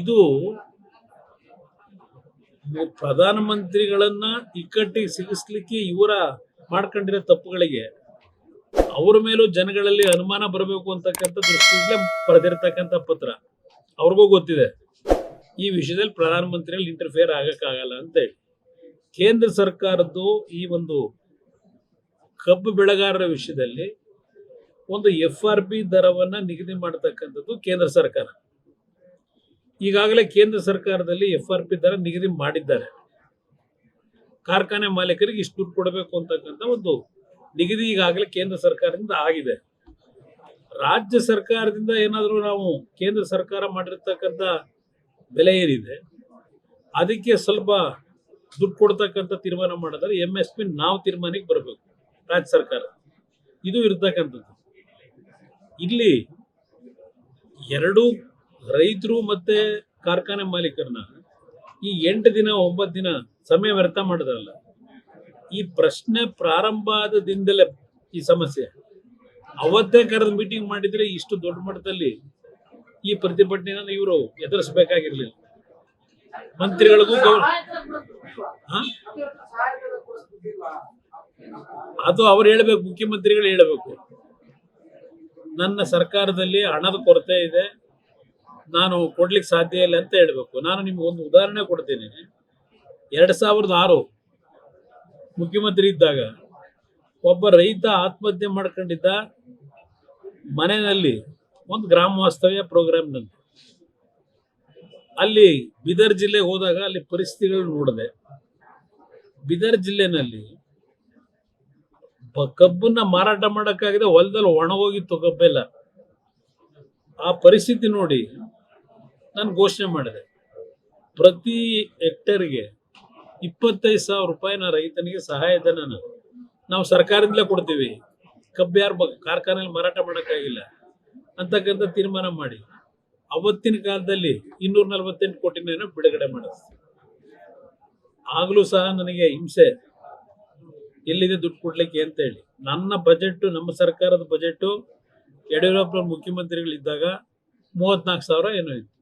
ಇದು ಪ್ರಧಾನಮಂತ್ರಿಗಳನ್ನ ಇಕ್ಕಟ್ಟಿಗೆ ಸಿಗಿಸ್ಲಿಕ್ಕೆ ಇವರ ಮಾಡ್ಕೊಂಡಿರೋ ತಪ್ಪುಗಳಿಗೆ ಅವರ ಮೇಲೂ ಜನಗಳಲ್ಲಿ ಅನುಮಾನ ಬರಬೇಕು ಅಂತಕ್ಕಂಥ ದೃಷ್ಟಿಯಿಂದ ಬರೆದಿರ್ತಕ್ಕಂಥ ಪತ್ರ. ಅವ್ರಿಗೂ ಗೊತ್ತಿದೆ ಈ ವಿಷಯದಲ್ಲಿ ಪ್ರಧಾನಮಂತ್ರಿಗಳು ಇಂಟರ್ಫಿಯರ್ ಆಗಕ್ಕಾಗಲ್ಲ ಅಂತ ಹೇಳಿ. ಕೇಂದ್ರ ಸರ್ಕಾರದ್ದು ಈ ಒಂದು ಕಬ್ಬು ಬೆಳೆಗಾರರ ವಿಷಯದಲ್ಲಿ ಒಂದು FRP ದರವನ್ನ ನಿಗದಿ ಮಾಡತಕ್ಕಂಥದ್ದು ಕೇಂದ್ರ ಸರ್ಕಾರ. ಈಗಾಗಲೇ ಕೇಂದ್ರ ಸರ್ಕಾರದಲ್ಲಿ FRP ದರ ನಿಗದಿ ಮಾಡಿದ್ದಾರೆ. ಕಾರ್ಖಾನೆ ಮಾಲೀಕರಿಗೆ ಇಷ್ಟು ದುಡ್ಡು ಕೊಡಬೇಕು ಅಂತಕ್ಕಂಥ ಒಂದು ನಿಗದಿ ಈಗಾಗಲೇ ಕೇಂದ್ರ ಸರ್ಕಾರದಿಂದ ಆಗಿದೆ. ರಾಜ್ಯ ಸರ್ಕಾರದಿಂದ ಏನಾದರೂ ನಾವು ಕೇಂದ್ರ ಸರ್ಕಾರ ಮಾಡಿರ್ತಕ್ಕಂಥ ಬೆಲೆ ಏನಿದೆ ಅದಕ್ಕೆ ಸ್ವಲ್ಪ ದುಡ್ಡು ಕೊಡ್ತಕ್ಕಂಥ ತೀರ್ಮಾನ ಮಾಡಿದ್ರೆ MSP ನಾವು ತೀರ್ಮಾನಕ್ಕೆ ಬರಬೇಕು ರಾಜ್ಯ ಸರ್ಕಾರ. ಇದು ಇರ್ತಕ್ಕಂಥದ್ದು. ಇಲ್ಲಿ ಎರಡು ರೈತರು ಮತ್ತೆ ಕಾರ್ಖಾನೆ ಮಾಲೀಕರನ್ನ ಈ 8 ದಿನ 9 ದಿನ ಸಮಯ ವ್ಯರ್ಥ ಮಾಡಿದ್ರಲ್ಲ, ಈ ಪ್ರಶ್ನೆ ಪ್ರಾರಂಭ ಆದ ದಿನದಲ್ಲೇ ಈ ಸಮಸ್ಯೆ ಅವತ್ತೇ ಕರೆದು ಮೀಟಿಂಗ್ ಮಾಡಿದ್ರೆ ಇಷ್ಟು ದೊಡ್ಡ ಮಟ್ಟದಲ್ಲಿ ಈ ಪ್ರತಿಭಟನೆಯನ್ನು ಇವರು ಎದುರಿಸಬೇಕಾಗಿರ್ಲಿಲ್ಲ. ಮಂತ್ರಿಗಳಿಗೂ ಅದು ಅವ್ರು ಹೇಳ್ಬೇಕು, ಮುಖ್ಯಮಂತ್ರಿಗಳು ಹೇಳಬೇಕು. ನನ್ನ ಸರ್ಕಾರದಲ್ಲಿ ಹಣದ ಕೊರತೆ ಇದೆ, ನಾನು ಕೊಡ್ಲಿಕ್ಕೆ ಸಾಧ್ಯ ಇಲ್ಲ ಅಂತ ಹೇಳ್ಬೇಕು. ನಾನು ನಿಮ್ಗೆ ಒಂದು ಉದಾಹರಣೆ ಕೊಡ್ತೀನಿ. 2006 ಮುಖ್ಯಮಂತ್ರಿ ಇದ್ದಾಗ ಒಬ್ಬ ರೈತ ಆತ್ಮಹತ್ಯೆ ಮಾಡ್ಕೊಂಡಿದ್ದ ಮನೆಯಲ್ಲಿ ಒಂದು ಗ್ರಾಮ ವಾಸ್ತವ್ಯ ಪ್ರೋಗ್ರಾಮ್ನಲ್ಲಿ. ಅಲ್ಲಿ ಬೀದರ್ ಜಿಲ್ಲೆಗೆ ಹೋದಾಗ ಅಲ್ಲಿ ಪರಿಸ್ಥಿತಿಗಳು ನೋಡಿದೆ. ಬೀದರ್ ಜಿಲ್ಲೆನಲ್ಲಿ ಕಬ್ಬನ್ನ ಮಾರಾಟ ಮಾಡಕ್ಕಾಗಿದೆ, ಹೊಲದಲ್ಲಿ ಒಣಗೋಗಿತ್ತು ಕಬ್ಬೆಲ್ಲ. ಆ ಪರಿಸ್ಥಿತಿ ನೋಡಿ ನಾನು ಘೋಷಣೆ ಮಾಡಿದೆ, ಪ್ರತಿ ಹೆಕ್ಟೇರ್ಗೆ 25,000 ರೂಪಾಯಿನ ರೈತನಿಗೆ ಸಹಾಯಧನ ನಾವು ಸರ್ಕಾರದಿಂದಲೇ ಕೊಡ್ತೀವಿ. ಕಬ್ಬು ಯಾರು ಕಾರ್ಖಾನೆಯಲ್ಲಿ ಮಾರಾಟ ಮಾಡೋಕ್ಕಾಗಿಲ್ಲ ಅಂತಕ್ಕಂಥ ತೀರ್ಮಾನ ಮಾಡಿ ಅವತ್ತಿನ ಕಾಲದಲ್ಲಿ 248 ಕೋಟಿನ ಬಿಡುಗಡೆ ಮಾಡಿಸ್ತೀವಿ. ಆಗಲೂ ಸಹ ನನಗೆ ಹಿಂಸೆ, ಎಲ್ಲಿದೆ ದುಡ್ಡು ಕೊಡ್ಲಿಕ್ಕೆ ಅಂತ ಹೇಳಿ. ನನ್ನ ಬಜೆಟ್, ನಮ್ಮ ಸರ್ಕಾರದ ಬಜೆಟ್ ಯಡಿಯೂರಪ್ಪ ಮುಖ್ಯಮಂತ್ರಿಗಳಿದ್ದಾಗ 34,000 ಏನೋ ಇತ್ತು.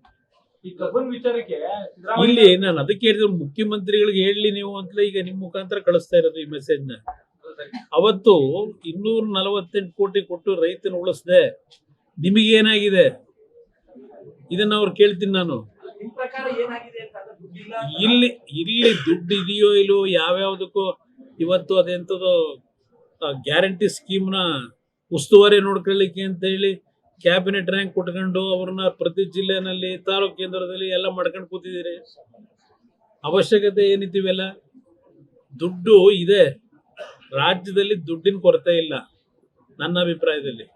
ಇಲ್ಲಿ ನಾನು ಅದಕ್ಕೆ ಹೇಳಿದ್ರು, ಮುಖ್ಯಮಂತ್ರಿಗಳಿಗೆ ಹೇಳಿ ನೀವು ಅಂತಲೇ ಈಗ ನಿಮ್ಮ ಮುಖಾಂತರ ಕಳಿಸ್ತಾ ಇರೋದು ಈ ಮೆಸೇಜ್ನ. ಅವತ್ತು 248 ಕೋಟಿ ಕೊಟ್ಟು ರೈತನ ಉಳಿಸ್ದೆ, ನಿಮಗೇನಾಗಿದೆ ಇದನ್ನ ಅವ್ರು ಕೇಳ್ತೀನಿ ನಾನು. ಇಲ್ಲಿ ದುಡ್ಡು ಇದೆಯೋ ಇಲ್ಲೋ ಯಾವ್ಯಾವ್ದಕ್ಕೂ ಇವತ್ತು ಅದೆಂಥದ್ದು ಗ್ಯಾರಂಟಿ ಸ್ಕೀಮ್ನ ಉಸ್ತುವಾರಿ ನೋಡ್ಕೊಳ್ಳಿಕ್ಕೆ ಅಂತ ಹೇಳಿ ಕ್ಯಾಬಿನೆಟ್ ರ್ಯಾಂಕ್ ಕೊಟ್ಕೊಂಡು ಅವ್ರನ್ನ ಪ್ರತಿ ಜಿಲ್ಲೆನಲ್ಲಿ ತಾಲೂಕು ಕೇಂದ್ರದಲ್ಲಿ ಎಲ್ಲ ಮಾಡ್ಕೊಂಡು ಕೂತಿದ್ದೀರಿ. ಅವಶ್ಯಕತೆ ಏನಿದ್ದೀವೆಲ್ಲ? ದುಡ್ಡು ಇದೆ, ರಾಜ್ಯದಲ್ಲಿ ದುಡ್ಡಿನ ಕೊರತೆ ಇಲ್ಲ ನನ್ನ ಅಭಿಪ್ರಾಯದಲ್ಲಿ.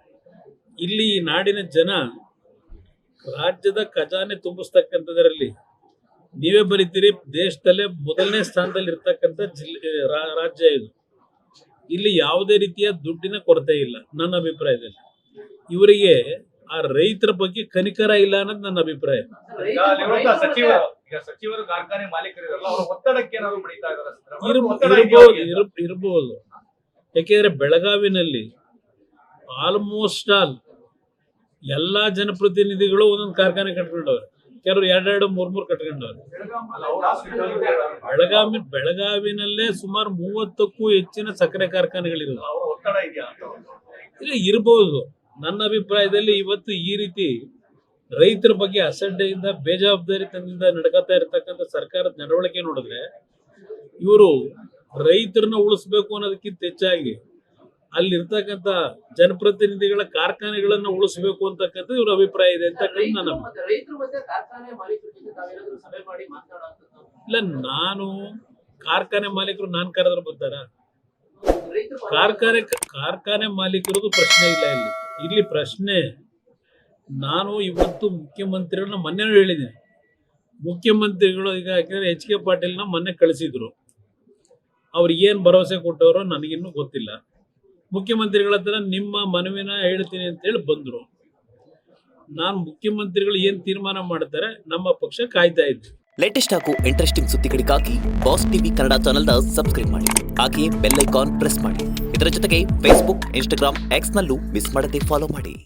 ಇಲ್ಲಿ ನಾಡಿನ ಜನ ರಾಜ್ಯದ ಖಜಾನೆ ತುಂಬಿಸ್ತಕ್ಕಂಥದ್ರಲ್ಲಿ ನೀವೇ ಬರೀತೀರಿ, ದೇಶದಲ್ಲೇ ಮೊದಲನೇ ಸ್ಥಾನದಲ್ಲಿ ಇರ್ತಕ್ಕಂಥ ರಾಜ್ಯ ಇದು. ಇಲ್ಲಿ ಯಾವುದೇ ರೀತಿಯ ದುಡ್ಡಿನ ಕೊರತೆ ಇಲ್ಲ ನನ್ನ ಅಭಿಪ್ರಾಯದಲ್ಲಿ. ಇವರಿಗೆ ಆ ರೈತರ ಬಗ್ಗೆ ಕನಿಕರ ಇಲ್ಲ ಅನ್ನೋದು ನನ್ನ ಅಭಿಪ್ರಾಯ. ಇರಬಹುದು. ಯಾಕೆಂದ್ರೆ ಬೆಳಗಾವಿನಲ್ಲಿ ಆಲ್ಮೋಸ್ಟ್ ಆಲ್ ಎಲ್ಲಾ ಜನಪ್ರತಿನಿಧಿಗಳು ಒಂದೊಂದು ಕಾರ್ಖಾನೆ ಕಟ್ಕೊಂಡವ್ರೆ, ಕೆಲವರು 2-2, 3-3 ಕಟ್ಕೊಂಡವ್ರೆ. ಬೆಳಗಾವಿನಲ್ಲೇ ಸುಮಾರು 30ಕ್ಕೂ ಹೆಚ್ಚಿನ ಸಕ್ಕರೆ ಕಾರ್ಖಾನೆಗಳಿರೋದು. ಇರಬಹುದು. ನನ್ನ ಅಭಿಪ್ರಾಯದಲ್ಲಿ ಇವತ್ತು ಈ ರೀತಿ ರೈತರ ಬಗ್ಗೆ ಅಸಡ್ಡೆಯಿಂದ ಬೇಜವಾಬ್ದಾರಿತನದಿಂದ ನಡ್ಕೋತಾ ಇರತಕ್ಕಂಥ ಸರ್ಕಾರದ ನಡವಳಿಕೆ ನೋಡಿದ್ರೆ ಇವರು ರೈತರನ್ನ ಉಳಿಸ್ಬೇಕು ಅನ್ನೋದಕ್ಕಿಂತ ಹೆಚ್ಚಾಗಿ ಅಲ್ಲಿರ್ತಕ್ಕಂಥ ಜನಪ್ರತಿನಿಧಿಗಳ ಕಾರ್ಖಾನೆಗಳನ್ನ ಉಳಿಸ್ಬೇಕು ಅಂತಕ್ಕಂಥ ಇವ್ರ ಅಭಿಪ್ರಾಯ ಇದೆ ಅಂತ ನನ್ನ ಇಲ್ಲ. ನಾನು ಕಾರ್ಖಾನೆ ಮಾಲೀಕರು ನಾನು ಕರೆದ್ರೆ ಬರ್ತಾರ? ಕಾರ್ಖಾನೆ ಮಾಲೀಕರದು ಪ್ರಶ್ನೆ ಇಲ್ಲ ಇಲ್ಲಿ ಪ್ರಶ್ನೆ. ನಾನು ಇವತ್ತು ಮುಖ್ಯಮಂತ್ರಿಗಳನ್ನ ಮೊನ್ನೆ ಹೇಳಿದ್ದೀನಿ. ಮುಖ್ಯಮಂತ್ರಿಗಳು ಈಗ ಯಾಕಂದ್ರೆ HK ಪಾಟೀಲ್ನ ಮೊನ್ನೆ ಕಳಿಸಿದ್ರು. ಅವ್ರು ಏನ್ ಭರವಸೆ ಕೊಟ್ಟವರು ನನಗಿನ್ನೂ ಗೊತ್ತಿಲ್ಲ. ಮುಖ್ಯಮಂತ್ರಿಗಳ ಹತ್ರ ನಿಮ್ಮ ಮನವಿನ ಹೇಳ್ತೀನಿ ಅಂತ ಹೇಳಿ ಬಂದ್ರು. ನಾನು ಮುಖ್ಯಮಂತ್ರಿಗಳು ಏನ್ ತೀರ್ಮಾನ ಮಾಡ್ತಾರೆ ನಮ್ಮ ಪಕ್ಷ ಕಾಯ್ತಾ ಇದ್ವಿ. ಲೇಟೆಸ್ಟ್ ಹಾಗೂ ಇಂಟ್ರೆಸ್ಟಿಂಗ್ ಸುದ್ದಿಗಳಿಗಾಗಿ ಬಾಸ್ ಟಿವಿ ಕನ್ನಡ ಚಾನೆಲ್ನ ಸಬ್ಸ್ಕ್ರೈಬ್ ಮಾಡಿ, ಹಾಗೆಯೇ ಬೆಲ್ ಐಕಾನ್ ಪ್ರೆಸ್ ಮಾಡಿ. ಇದರ ಜೊತೆಗೆ ಫೇಸ್ಬುಕ್, ಇನ್ಸ್ಟಾಗ್ರಾಮ್, ಎಕ್ಸ್ ನಲ್ಲೂ ಮಿಸ್ ಮಾಡದೆ ಫಾಲೋ ಮಾಡಿ.